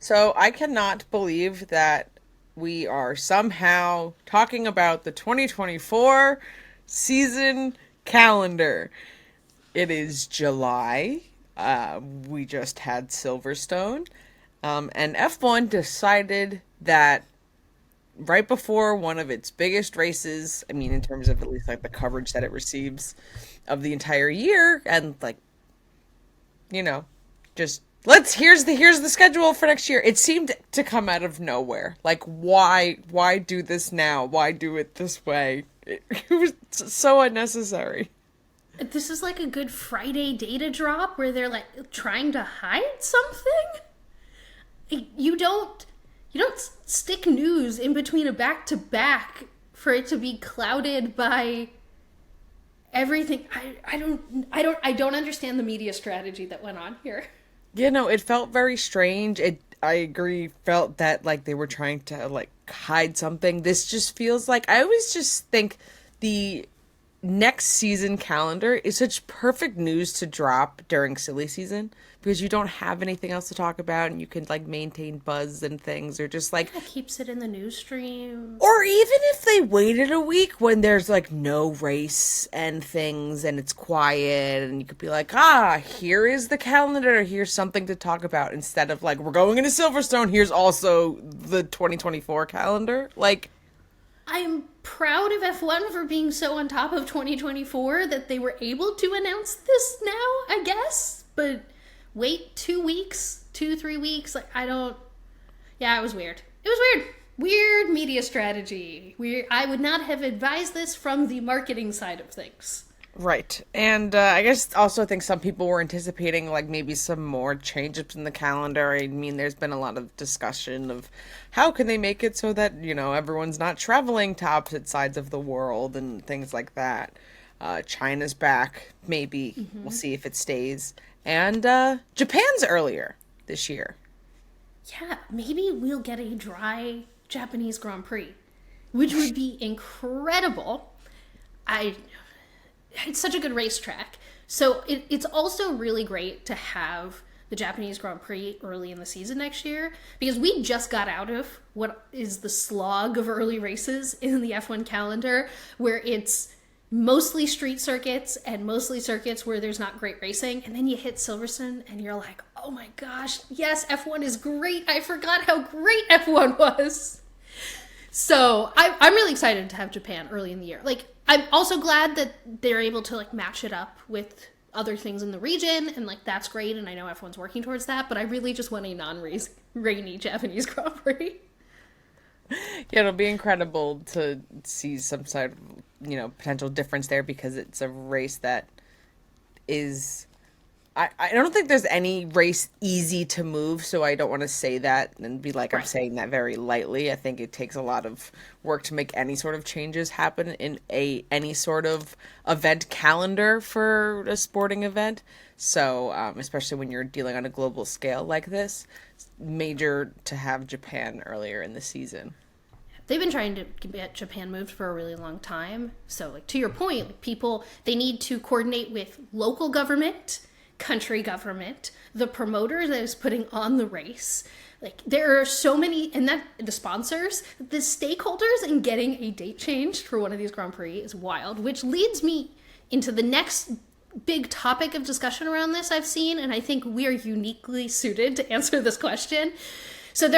So I cannot believe that we are somehow talking about the 2024 season calendar. It is July. We just had Silverstone. And F1 decided that right before one of its biggest races, I mean, in terms of at least like the coverage that it receives of the entire year, and like you know, just let's here's the schedule for next year. It seemed to come out of nowhere. Like why do this now? Why do it this way? It was so unnecessary. This is like a Good Friday data drop where they're like trying to hide something. You don't stick news in between a back to back for it to be clouded by everything. I don't understand the media strategy that went on here. It felt very strange. I agree, felt that like they were trying to like hide something. This just feels like I always just think the next season calendar is such perfect news to drop during silly season because you don't have anything else to talk about and you can like maintain buzz and things or just like That keeps it in the news stream. or even if they waited a week when there's like no race and things and it's quiet and you could be like, here is the calendar, here's something to talk about instead of like, we're going into Silverstone, here's also the 2024 calendar. Like, I'm proud of F1 for being so on top of 2024 that they were able to announce this now, I guess. But wait 2 weeks, 3 weeks. Like, I don't. Yeah, it was weird. It was weird. Weird media strategy. Weird. I would not have advised this from the marketing side of things. right. And I guess also think some people were anticipating like maybe some more changes in the calendar. I mean, there's been a lot of discussion of how can they make it so that, everyone's not traveling to opposite sides of the world and things like that. China's back, maybe. We'll see if it stays. And Japan's earlier this year. Yeah, maybe we'll get a dry Japanese Grand Prix, which would be incredible. I It's such a good racetrack. So it's also really great to have the Japanese Grand Prix early in the season next year because we just got out of what is the slog of early races in the F1 calendar, where it's mostly street circuits and mostly circuits where there's not great racing. And then you hit Silverstone and you're like, oh my gosh, yes, F1 is great. I forgot how great F1 was. So I'm really excited to have Japan early in the year. Like, I'm also glad that they're able to like match it up with other things in the region, and like that's great. And I know everyone's working towards that, but I really just want a non-rainy Japanese Grand Prix. Yeah, it'll be incredible to see some sort of, potential difference there because it's a race that is. I don't think there's any race easy to move, so I don't want to say that and be like I'm Right. saying that very lightly. I think it takes a lot of work to make any sort of changes happen in any sort of event calendar for a sporting event. So, especially when you're dealing on a global scale like this, it's major to have Japan earlier in the season. They've been trying to get Japan moved for a really long time. So, like to your point, like people they need to coordinate with local government, country government, the promoter that is putting on the race. Like there are so many, and that the sponsors, the stakeholders in getting a date changed for one of these Grand Prix is wild. Which leads me into the next big topic of discussion around this I've seen, and I think we are uniquely suited to answer this question. So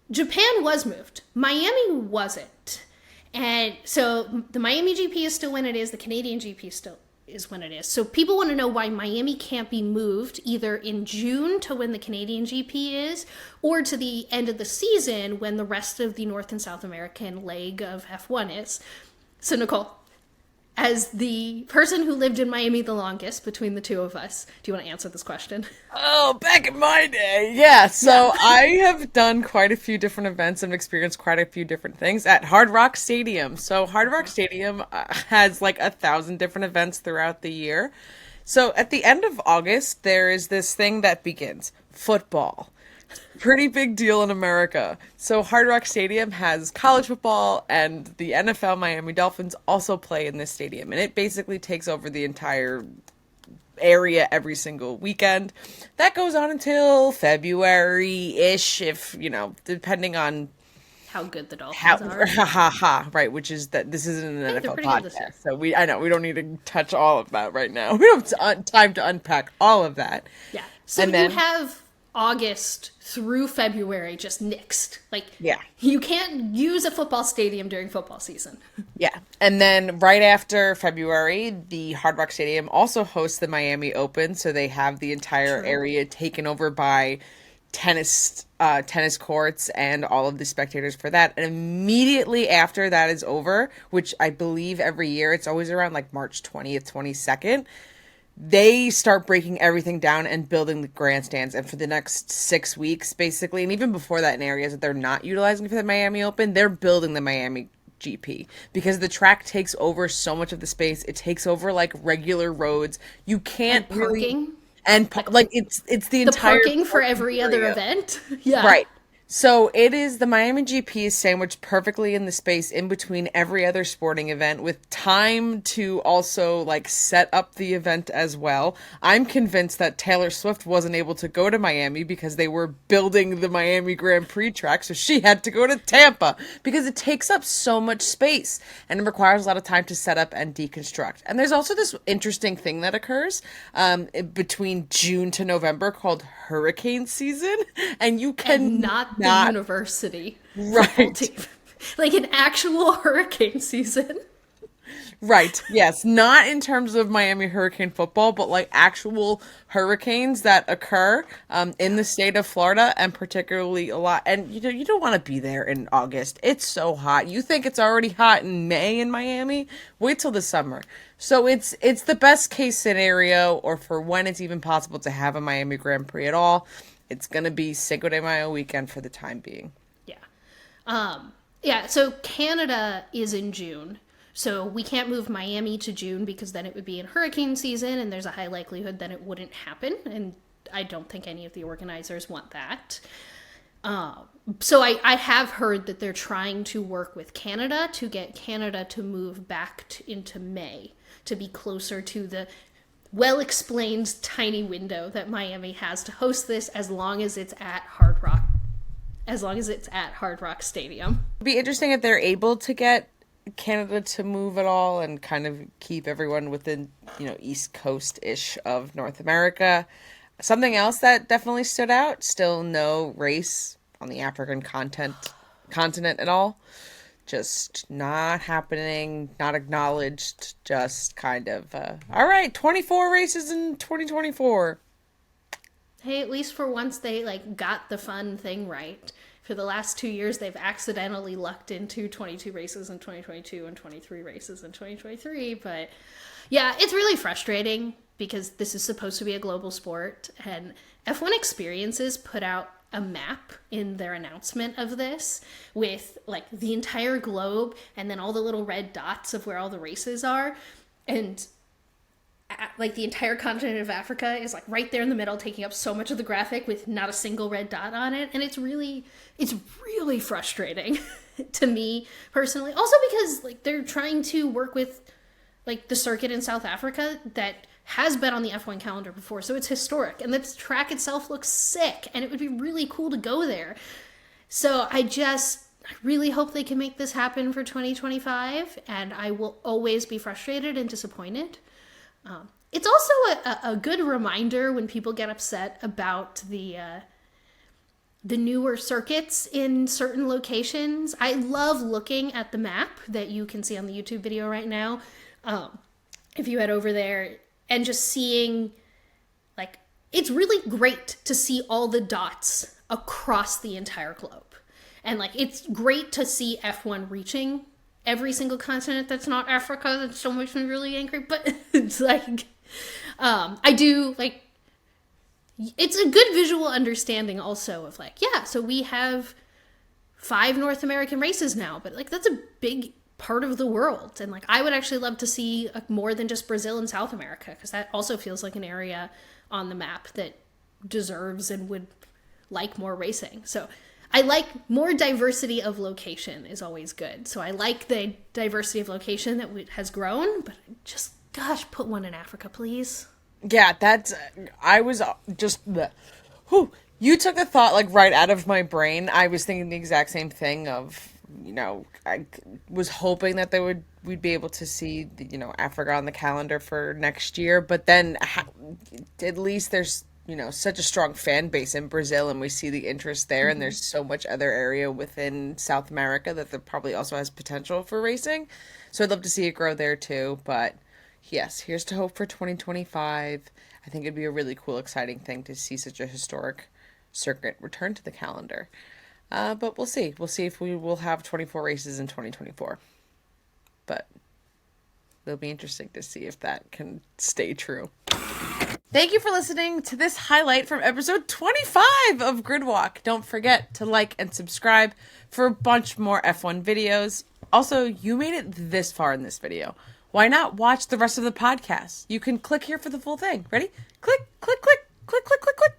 Japan was moved. Miami wasn't. And so the Miami GP is still when it is. The Canadian GP still is when it is. So people want to know why Miami can't be moved either in June to when the Canadian GP is or to the end of the season when the rest of the North and South American leg of F1 is. So Nicole, as the person who lived in Miami the longest between the two of us, do you want to answer this question? Oh, back in my day, yeah. So I have done quite a few different events and experienced quite a few different things at Hard Rock Stadium. So Hard Rock Stadium has like 1,000 different events throughout the year. So at the end of August, there is this thing that begins football. Pretty big deal in America. So Hard Rock Stadium has college football and the NFL Miami Dolphins also play in this stadium. And it basically takes over the entire area every single weekend. That goes on until February-ish, if, depending on How good the how, Dolphins are. right, which is that this isn't an Hey, they're NFL pretty good this year. podcast. So I know we don't need to touch all of that right now. We don't have time to unpack all of that. Yeah. So And then, you have August through February just nixed. Like, yeah. you can't use a football stadium during football season. Yeah. And then right after February, the Hard Rock Stadium also hosts the Miami Open. So they have the entire area taken over by tennis courts and all of the spectators for that. And immediately after that is over, which I believe every year, it's always around like March 20th, 22nd, they start breaking everything down and building the grandstands. And for the next 6 weeks, basically, and even before that in areas that they're not utilizing for the Miami Open, they're building the Miami GP because the track takes over so much of the space. It takes over like regular roads. You can't And parking. really, and like it's the entire Parking for every other area. event. Yeah. Right. So it is the Miami GP is sandwiched perfectly in the space in between every other sporting event with time to also like set up the event as well. I'm convinced that Taylor Swift wasn't able to go to Miami because they were building the Miami Grand Prix track. So she had to go to Tampa because it takes up so much space and it requires a lot of time to set up and deconstruct. And there's also this interesting thing that occurs between June to November called hurricane season. And you can And not the university. Right. Like an actual hurricane season. Right. Yes. Not in terms of Miami hurricane football, but like actual hurricanes that occur in the state of Florida and particularly a lot. And you don't want to be there in August. It's so hot. You think it's already hot in May in Miami? Wait till the summer. So it's the best case scenario, or for when it's even possible to have a Miami Grand Prix at all. It's going to be Cinco de Mayo weekend for the time being. Yeah. So Canada is in June. So we can't move Miami to June because then it would be in hurricane season and there's a high likelihood that it wouldn't happen. And I don't think any of the organizers want that. So I have heard that they're trying to work with Canada to get Canada to move back into May to be closer to the well-explained tiny window that Miami has to host this as long as it's at Hard Rock. As long as it's at Hard Rock Stadium. It'd be interesting if they're able to get Canada to move at all and kind of keep everyone within, East Coast-ish of North America. Something else that definitely stood out, still no race on the African continent at all. Just not happening, not acknowledged, just kind of, all right, 24 races in 2024. Hey, at least for once they got the fun thing right. For the last 2 years, they've accidentally lucked into 22 races in 2022 and 23 races in 2023. But yeah, it's really frustrating because this is supposed to be a global sport. And F1 Experiences put out a map in their announcement of this with the entire globe and then all the little red dots of where all the races are. And the entire continent of Africa is right there in the middle, taking up so much of the graphic with not a single red dot on it. And it's really frustrating to me personally. Also because they're trying to work with the circuit in South Africa that has been on the F1 calendar before. So it's historic and the track itself looks sick and it would be really cool to go there. So I really hope they can make this happen for 2025 and I will always be frustrated and disappointed. It's also a good reminder when people get upset about the newer circuits in certain locations. I love looking at the map that you can see on the YouTube video right now. If you head over there and just seeing, it's really great to see all the dots across the entire globe. And it's great to see F1 reaching every single continent that's not Africa. That still makes me really angry, but it's I do it's a good visual understanding also of so we have 5 North American races now, but that's a big part of the world. And I would actually love to see more than just Brazil and South America, because that also feels like an area on the map that deserves and would like more racing. So I like more diversity of location is always good. So I like the diversity of location that has grown, but just, gosh, put one in Africa, please. Yeah, I was just, whew, you took the thought like right out of my brain. I was thinking the exact same thing of, I was hoping that we'd be able to see, Africa on the calendar for next year, but then at least there's, such a strong fan base in Brazil and we see the interest there and there's so much other area within South America that there probably also has potential for racing. So I'd love to see it grow there too, but yes, here's to hope for 2025. I think it'd be a really cool, exciting thing to see such a historic circuit return to the calendar. But we'll see. We'll see if we will have 24 races in 2024. But it'll be interesting to see if that can stay true. Thank you for listening to this highlight from episode 25 of Gridwalk. Don't forget to like and subscribe for a bunch more F1 videos. Also, you made it this far in this video. Why not watch the rest of the podcast? You can click here for the full thing. Ready? Click, click, click, click, click, click, click.